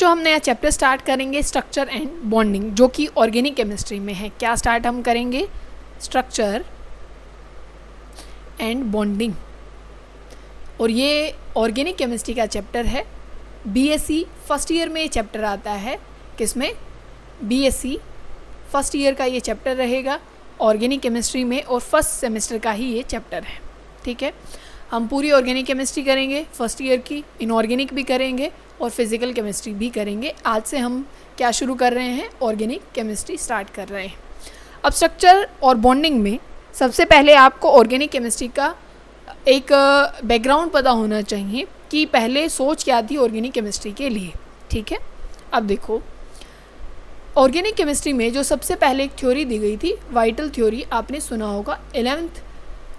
जो हम नया चैप्टर स्टार्ट करेंगे स्ट्रक्चर एंड बॉन्डिंग, जो कि ऑर्गेनिक केमिस्ट्री में है। क्या स्टार्ट हम करेंगे? Structure and bonding. और ये ऑर्गेनिक केमिस्ट्री का चैप्टर है। बीएससी फर्स्ट ईयर में ये चैप्टर आता है। किसमें? बीएससी फर्स्ट ईयर का ये चैप्टर रहेगा ऑर्गेनिक केमिस्ट्री में, और फर्स्ट सेमेस्टर का ही ये चैप्टर है। ठीक है, हम पूरी ऑर्गेनिक केमिस्ट्री करेंगे फर्स्ट ईयर की, इनऑर्गेनिक भी करेंगे और फिजिकल केमिस्ट्री भी करेंगे। आज से हम क्या शुरू कर रहे हैं? ऑर्गेनिक केमिस्ट्री स्टार्ट कर रहे हैं। अब स्ट्रक्चर और बॉन्डिंग में सबसे पहले आपको ऑर्गेनिक केमिस्ट्री का एक बैकग्राउंड पता होना चाहिए कि पहले सोच क्या थी ऑर्गेनिक केमिस्ट्री के लिए। ठीक है, अब देखो ऑर्गेनिक केमिस्ट्री में जो सबसे पहले एक थ्योरी दी गई थी, वाइटल थ्योरी, आपने सुना होगा 11th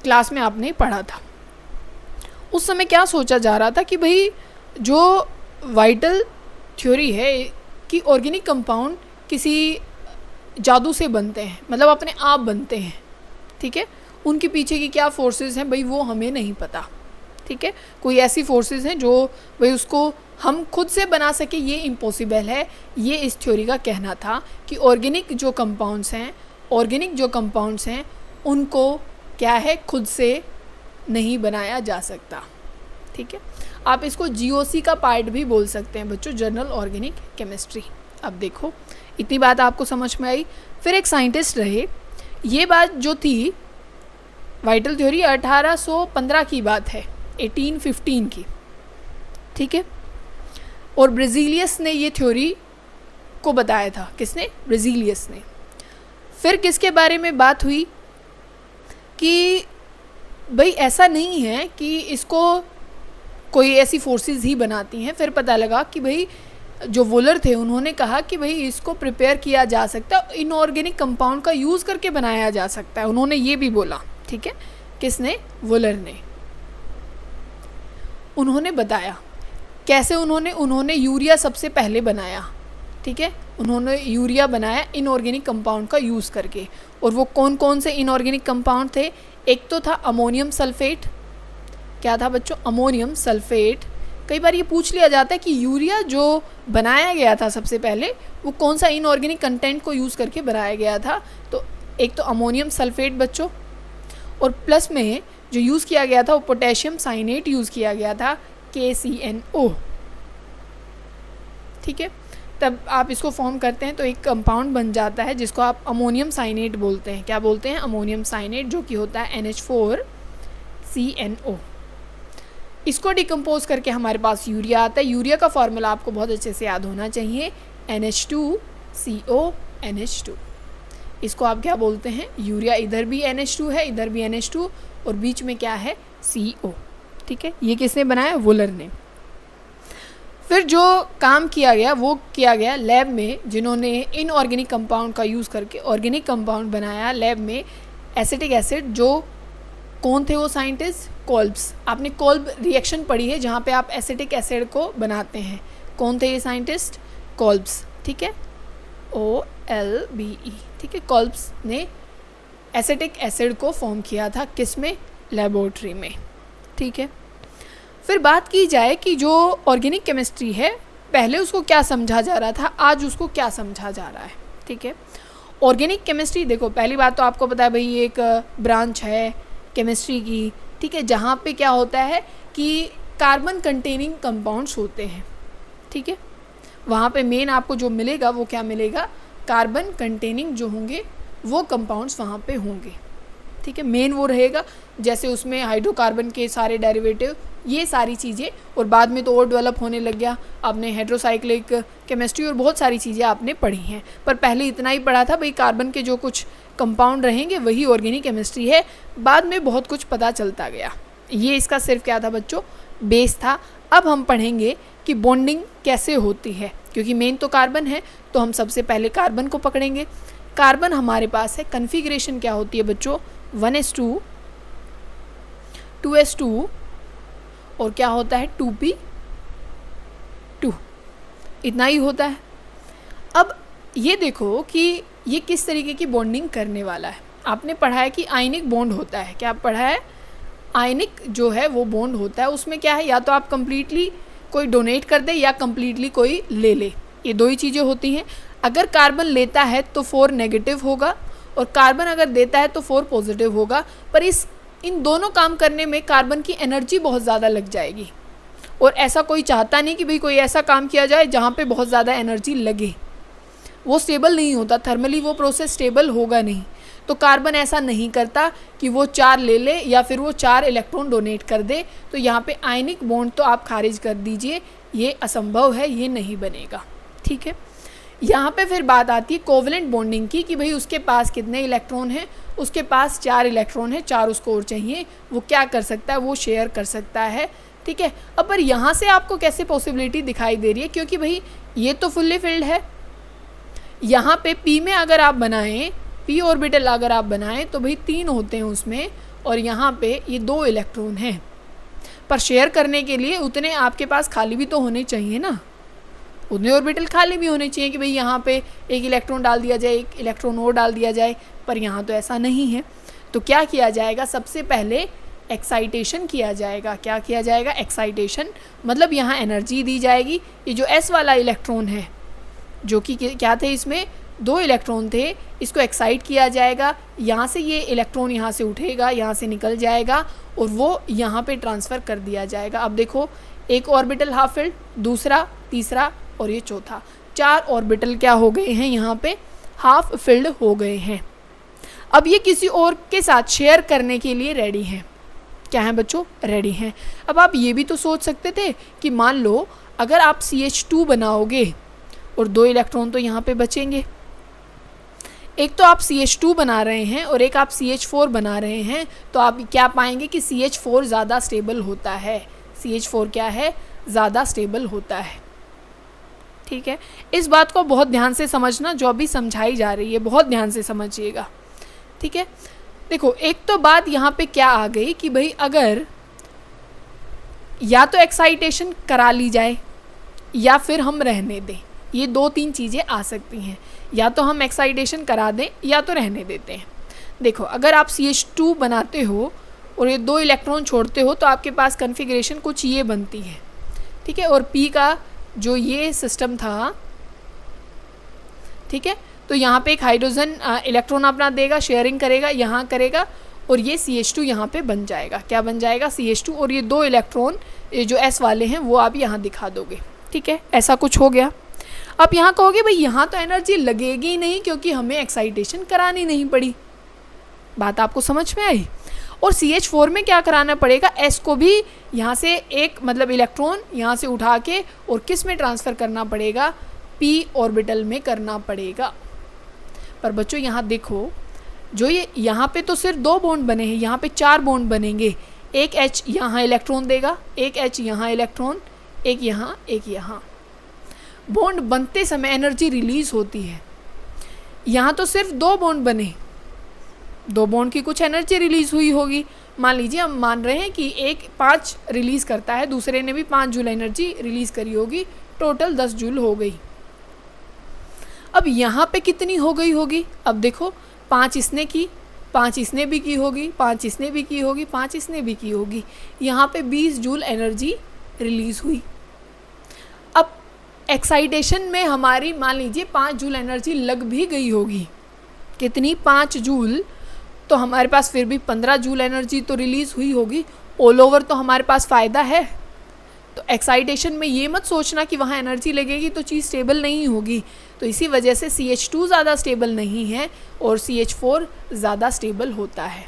क्लास में आपने पढ़ा था। उस समय क्या सोचा जा रहा था कि भाई जो वाइटल थ्योरी है कि ऑर्गेनिक कंपाउंड किसी जादू से बनते हैं, मतलब अपने आप बनते हैं। ठीक है, उनके पीछे की क्या फोर्सेस हैं भाई वो हमें नहीं पता। ठीक है, कोई ऐसी फोर्सेस हैं जो भाई उसको हम खुद से बना सके, ये इम्पॉसिबल है। ये इस थ्योरी का कहना था कि ऑर्गेनिक जो कंपाउंड्स हैं उनको क्या है, खुद से नहीं बनाया जा सकता। ठीक है, आप इसको जीओसी का पार्ट भी बोल सकते हैं बच्चों, जनरल ऑर्गेनिक केमिस्ट्री। अब देखो इतनी बात आपको समझ में आई। फिर एक साइंटिस्ट रहे, ये बात जो थी वाइटल थ्योरी 1815 की बात है, 1815 की। ठीक है, और ब्रेज़िलियस ने ये थ्योरी को बताया था। किसने? ब्रेज़िलियस ने। फिर किसके बारे में बात हुई कि भाई ऐसा नहीं है कि इसको कोई ऐसी फोर्सेस ही बनाती हैं। फिर पता लगा कि भाई जो वुलर थे उन्होंने कहा कि भाई इसको प्रिपेयर किया जा सकता है, इनऑर्गेनिक कंपाउंड का यूज़ करके बनाया जा सकता है, उन्होंने ये भी बोला। ठीक है, किसने? वुलर ने। उन्होंने बताया कैसे। उन्होंने यूरिया सबसे पहले बनाया। ठीक है, उन्होंने यूरिया बनाया इनऑर्गेनिक कंपाउंड का यूज़ करके। और वो कौन कौन से इनऑर्गेनिक कंपाउंड थे? एक तो था अमोनियम सल्फेट। क्या था बच्चों? Ammonium sulphate. कई बार ये पूछ लिया जाता है कि यूरिया जो बनाया गया था सबसे पहले वो कौन सा इनऑर्गेनिक कंटेंट को यूज़ करके बनाया गया था? तो एक तो अमोनियम सल्फेट बच्चों, और प्लस में जो यूज़ किया गया था वो पोटेशियम साइनेट यूज़ किया गया था, KCNO। ठीक है, तब आप इसको फॉर्म करते हैं तो एक कंपाउंड बन जाता है जिसको आप अमोनियम साइनेट बोलते हैं। क्या बोलते हैं? अमोनियम साइनेट, जो कि होता है NH4CNO। इसको डिकम्पोज करके हमारे पास यूरिया आता है। यूरिया का फॉर्मूला आपको बहुत अच्छे से याद होना चाहिए, NH2CONH2। इसको आप क्या बोलते हैं? यूरिया। इधर भी NH2 है, इधर भी NH2, और बीच में क्या है? CO। ठीक है, ये किसने बनाया? वुलर ने। फिर जो काम किया गया वो किया गया लैब में, जिन्होंने इनऑर्गेनिक कंपाउंड का यूज़ करके ऑर्गेनिक कंपाउंड बनाया लैब में, एसिटिक एसिड। जो कौन थे वो साइंटिस्ट? कोल्ब्स। आपने कोल्ब रिएक्शन पढ़ी है जहाँ पे आप एसिटिक एसिड को बनाते हैं। कौन थे ये साइंटिस्ट? कोल्ब्स। ठीक है, OLBE। ठीक है, कोल्ब्स ने एसिटिक एसिड को फॉर्म किया था। किस में? लेबोरेटरी में। ठीक है, फिर बात की जाए कि जो ऑर्गेनिक केमिस्ट्री है पहले उसको क्या समझा जा रहा था, आज उसको क्या समझा जा रहा है। ठीक है, ऑर्गेनिक केमिस्ट्री देखो, पहली बात तो आपको पता है भाई ये एक ब्रांच है केमिस्ट्री की। ठीक है, जहाँ पे क्या होता है कि कार्बन कंटेनिंग कंपाउंड्स होते हैं। ठीक है, वहाँ पे मेन आपको जो मिलेगा वो क्या मिलेगा? कार्बन कंटेनिंग जो होंगे वो कंपाउंड्स वहाँ पे होंगे। ठीक है, मेन वो रहेगा। जैसे उसमें हाइड्रोकार्बन के सारे डेरिवेटिव, ये सारी चीज़ें, और बाद में तो और डेवलप होने लग गया। आपने हाइड्रोसाइक्लिक केमिस्ट्री और बहुत सारी चीज़ें आपने पढ़ी हैं, पर पहले इतना ही पढ़ा था भाई कार्बन के जो कुछ कंपाउंड रहेंगे वही ऑर्गेनिक केमिस्ट्री है। बाद में बहुत कुछ पता चलता गया। ये इसका सिर्फ क्या था बच्चों? बेस था। अब हम पढ़ेंगे कि बॉन्डिंग कैसे होती है, क्योंकि मेन तो कार्बन है, तो हम सबसे पहले कार्बन को पकड़ेंगे। कार्बन हमारे पास है, कन्फिग्रेशन क्या होती है बच्चों? 1s2, 2s2, और क्या होता है? 2p2। इतना ही होता है। अब ये देखो कि ये किस तरीके की बॉन्डिंग करने वाला है। आपने पढ़ा है कि आयनिक बॉन्ड होता है। क्या पढ़ा है? आयनिक जो है वो बॉन्ड होता है। उसमें क्या है, या तो आप कंप्लीटली कोई डोनेट कर दे या कंप्लीटली कोई ले ले। ये दो ही चीज़ें होती हैं। अगर कार्बन लेता है तो 4 नेगेटिव होगा और कार्बन अगर देता है तो 4 पॉजिटिव होगा। पर इन दोनों काम करने में कार्बन की एनर्जी बहुत ज़्यादा लग जाएगी और ऐसा कोई चाहता नहीं कि भाई कोई ऐसा काम किया जाए जहाँ पे बहुत ज़्यादा एनर्जी लगे। वो स्टेबल नहीं होता, थर्मली वो प्रोसेस स्टेबल होगा नहीं। तो कार्बन ऐसा नहीं करता कि वो 4 ले ले या फिर वो 4 इलेक्ट्रॉन डोनेट कर दे। तो यहाँ पे आयनिक बॉन्ड तो आप खारिज कर दीजिए, ये असंभव है, ये नहीं बनेगा। ठीक है, यहाँ पे फिर बात आती है कोवलेंट बॉन्डिंग की कि भाई उसके पास कितने इलेक्ट्रॉन हैं। उसके पास 4 इलेक्ट्रॉन है, 4 उसको और चाहिए। वो क्या कर सकता है, वो शेयर कर सकता है। ठीक है, अब पर यहाँ से आपको कैसे पॉसिबिलिटी दिखाई दे रही है, क्योंकि भाई ये तो फुल्ली फिल्ड है। यहाँ पे P में अगर आप बनाएं, P ऑर्बिटल अगर आप बनाएं तो भाई 3 होते हैं उसमें और यहाँ पे ये 2 इलेक्ट्रॉन हैं। पर शेयर करने के लिए उतने आपके पास खाली भी तो होने चाहिए ना, उतने ऑर्बिटल खाली भी होने चाहिए कि भाई यहाँ पे एक इलेक्ट्रॉन डाल दिया जाए, एक इलेक्ट्रॉन और डाल दिया जाए। पर यहाँ तो ऐसा नहीं है। तो क्या किया जाएगा, सबसे पहले एक्साइटेशन किया जाएगा। क्या किया जाएगा, एक्साइटेशन, मतलब यहाँ एनर्जी दी जाएगी। ये जो S वाला इलेक्ट्रॉन है, जो कि क्या थे, इसमें 2 इलेक्ट्रॉन थे, इसको एक्साइट किया जाएगा। यहाँ से ये इलेक्ट्रॉन यहाँ से उठेगा, यहाँ से निकल जाएगा और वो यहाँ पे ट्रांसफ़र कर दिया जाएगा। अब देखो, एक ऑर्बिटल हाफ फिल्ड, दूसरा, तीसरा और ये चौथा, 4 ऑर्बिटल क्या हो गए हैं, यहाँ पे हाफ फिल्ड हो गए हैं। अब ये किसी और के साथ शेयर करने के लिए रेडी हैं। क्या है बच्चों, रेडी हैं। अब आप ये भी तो सोच सकते थे कि मान लो अगर आप CH2 बनाओगे और 2 इलेक्ट्रॉन तो यहाँ पे बचेंगे। एक तो आप CH2 बना रहे हैं और एक आप CH4 बना रहे हैं, तो आप क्या पाएंगे कि CH4 ज़्यादा स्टेबल होता है। CH4 क्या है, ज़्यादा स्टेबल होता है। ठीक है, इस बात को बहुत ध्यान से समझना, जो अभी समझाई जा रही है बहुत ध्यान से समझिएगा। ठीक है, देखो एक तो बात यहाँ पे क्या आ गई कि भाई अगर या तो एक्साइटेशन करा ली जाए या फिर हम रहने दें, ये 2-3 चीज़ें आ सकती हैं। या तो हम एक्साइटेशन करा दें या तो रहने देते हैं। देखो अगर आप CH2 बनाते हो और ये 2 इलेक्ट्रॉन छोड़ते हो तो आपके पास कन्फिग्रेशन कुछ ये बनती है। ठीक है, और P का जो ये सिस्टम था, ठीक है, तो यहाँ पे एक हाइड्रोजन इलेक्ट्रॉन अपना देगा, शेयरिंग करेगा, यहाँ करेगा और ये CH2 यहाँ पे बन जाएगा। क्या बन जाएगा, CH2, और ये 2 इलेक्ट्रॉन ये जो S वाले हैं वो आप यहाँ दिखा दोगे। ठीक है, ऐसा कुछ हो गया। अब यहाँ कहोगे भाई यहाँ तो एनर्जी लगेगी ही नहीं क्योंकि हमें एक्साइटेशन करानी नहीं पड़ी। बात आपको समझ में आई। और CH4 में क्या कराना पड़ेगा, S को भी यहाँ से एक मतलब इलेक्ट्रॉन यहाँ से उठा के और किस में ट्रांसफ़र करना पड़ेगा, P ऑर्बिटल में करना पड़ेगा। पर बच्चों यहाँ देखो, जो ये यहाँ पे तो सिर्फ 2 बॉन्ड बने हैं, यहाँ पे 4 बॉन्ड बनेंगे। एक H यहाँ इलेक्ट्रॉन देगा, एक H यहाँ इलेक्ट्रॉन, एक यहाँ, एक यहाँ। बॉन्ड बनते समय एनर्जी रिलीज़ होती है। यहाँ तो सिर्फ 2 बॉन्ड बने, 2 बॉन्ड की कुछ एनर्जी रिलीज़ हुई होगी। मान लीजिए हम मान रहे हैं कि एक 5 रिलीज़ करता है, दूसरे ने भी 5 जूल एनर्जी रिलीज़ करी होगी, टोटल 10 जूल हो गई। अब यहाँ पे कितनी हो गई होगी, अब देखो 5 इसने की, 5 इसने भी की होगी, 5 इसने भी की होगी, 5 इसने भी की होगी। यहाँ पे 20 जूल एनर्जी रिलीज़ हुई। अब एक्साइटेशन में हमारी मान लीजिए 5 जूल एनर्जी लग भी गई होगी। कितनी, 5 जूल, तो हमारे पास फिर भी 15 जूल एनर्जी तो रिलीज़ हुई होगी। ऑल ओवर तो हमारे पास फ़ायदा है। तो एक्साइटेशन में ये मत सोचना कि वहाँ एनर्जी लगेगी तो चीज़ स्टेबल नहीं होगी। तो इसी वजह से CH2 ज़्यादा स्टेबल नहीं है और CH4 ज़्यादा स्टेबल होता है।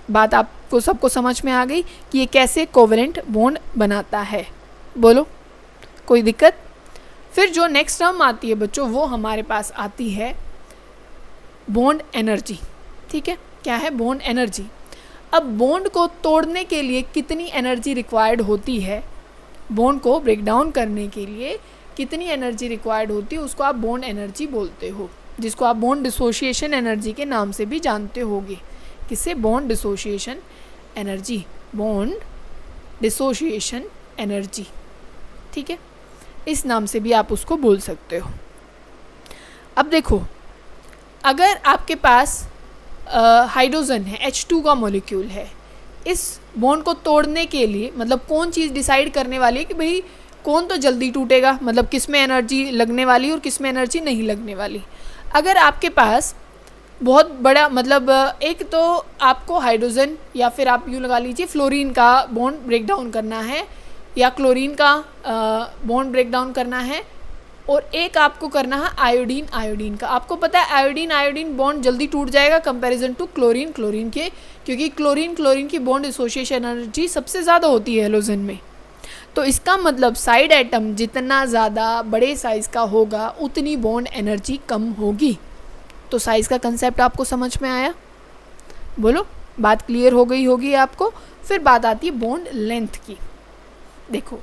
बात आपको सबको समझ में आ गई कि ये कैसे कोवेलेंट बॉन्ड बनाता है। बोलो, कोई दिक्कत। फिर जो नेक्स्ट टर्म आती है बच्चों, वो हमारे पास आती है बॉन्ड एनर्जी। ठीक है, क्या है, बॉन्ड एनर्जी। अब बॉन्ड को तोड़ने के लिए कितनी एनर्जी रिक्वायर्ड होती है, बॉन्ड को ब्रेक डाउन करने के लिए कितनी एनर्जी रिक्वायर्ड होती है, उसको आप बॉन्ड एनर्जी बोलते हो, जिसको आप बॉन्ड डिसोशिएशन एनर्जी के नाम से भी जानते होगे। किससे, bond dissociation energy, bond dissociation energy. ठीक है, इस नाम से भी आप उसको बोल सकते हो। अब देखो, अगर आपके पास हाइड्रोजन है, H2 का मॉलिक्यूल है, इस बॉन्ड को तोड़ने के लिए मतलब कौन चीज़ डिसाइड करने वाली है कि भाई कौन तो जल्दी टूटेगा, मतलब किस में एनर्जी लगने वाली और किस में एनर्जी नहीं लगने वाली। अगर आपके पास बहुत बड़ा, मतलब एक तो आपको हाइड्रोजन या फिर आप यूँ लगा लीजिए फ्लोरीन का बॉन्ड ब्रेक डाउन करना है या क्लोरीन का बॉन्ड ब्रेक डाउन करना है, और एक आपको करना है आयोडीन आयोडीन का। आपको पता है आयोडीन आयोडीन बॉन्ड जल्दी टूट जाएगा कंपैरिजन टू क्लोरीन क्लोरीन के, क्योंकि क्लोरीन की बॉन्ड एसोसिएशन एनर्जी सबसे ज़्यादा होती है हेलोजन में। तो इसका मतलब साइड एटम जितना ज़्यादा बड़े साइज़ का होगा उतनी बॉन्ड एनर्जी कम होगी। तो साइज़ का कंसेप्ट आपको समझ में आया? बोलो, बात क्लियर हो गई होगी आपको। फिर बात आती है बॉन्ड लेंथ की। देखो,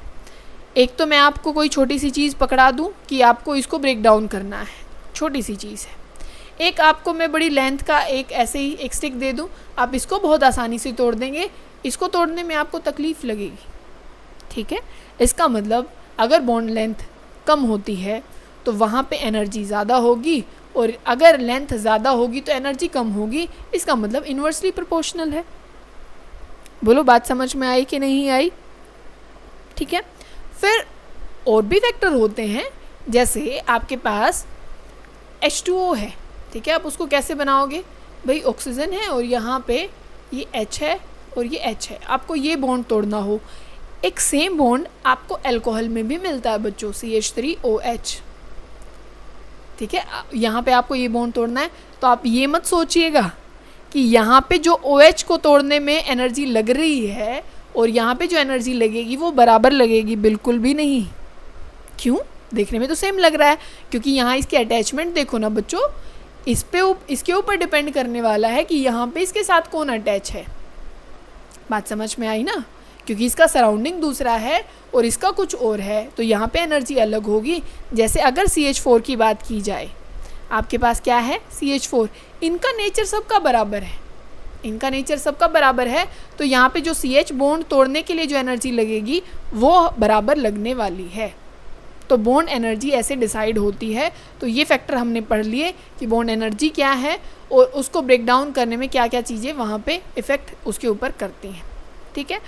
एक तो मैं आपको कोई छोटी सी चीज़ पकड़ा दूं कि आपको इसको ब्रेक डाउन करना है, छोटी सी चीज़ है। एक आपको मैं बड़ी लेंथ का एक ऐसे ही एक स्टिक दे दूं, आप इसको बहुत आसानी से तोड़ देंगे, इसको तोड़ने में आपको तकलीफ़ लगेगी, ठीक है। इसका मतलब अगर बॉन्ड लेंथ कम होती है तो वहाँ पे एनर्जी ज़्यादा होगी, और अगर लेंथ ज़्यादा होगी तो एनर्जी कम होगी। इसका मतलब इन्वर्सली प्रोपोर्शनल है। बोलो, बात समझ में आई कि नहीं आई? ठीक है। फिर और भी फैक्टर होते हैं, जैसे आपके पास H2O है, ठीक है। आप उसको कैसे बनाओगे? भाई ऑक्सीजन है और यहाँ पे ये H है और ये H है, आपको ये बॉन्ड तोड़ना हो। एक सेम बॉन्ड आपको अल्कोहल में भी मिलता है बच्चों, CH3OH, ठीक है। यहाँ पे आपको ये बॉन्ड तोड़ना है, तो आप ये मत सोचिएगा कि यहाँ पे जो OH को तोड़ने में एनर्जी लग रही है और यहाँ पे जो एनर्जी लगेगी वो बराबर लगेगी, बिल्कुल भी नहीं। क्यों? देखने में तो सेम लग रहा है, क्योंकि यहाँ इसकी अटैचमेंट देखो ना बच्चों, इसके ऊपर डिपेंड करने वाला है कि यहाँ पे इसके साथ कौन अटैच है। बात समझ में आई ना? क्योंकि इसका सराउंडिंग दूसरा है और इसका कुछ और है, तो यहाँ पे एनर्जी अलग होगी। जैसे अगर CH4 की बात की जाए, आपके पास क्या है? CH4, इनका नेचर सबका बराबर है, इनका नेचर सबका बराबर है, तो यहाँ पे जो CH बॉन्ड तोड़ने के लिए जो एनर्जी लगेगी वो बराबर लगने वाली है। तो बॉन्ड एनर्जी ऐसे डिसाइड होती है। तो ये फैक्टर हमने पढ़ लिए कि बॉन्ड एनर्जी क्या है और उसको ब्रेक डाउन करने में क्या क्या चीज़ें वहाँ पे इफ़ेक्ट उसके ऊपर करती हैं, ठीक है।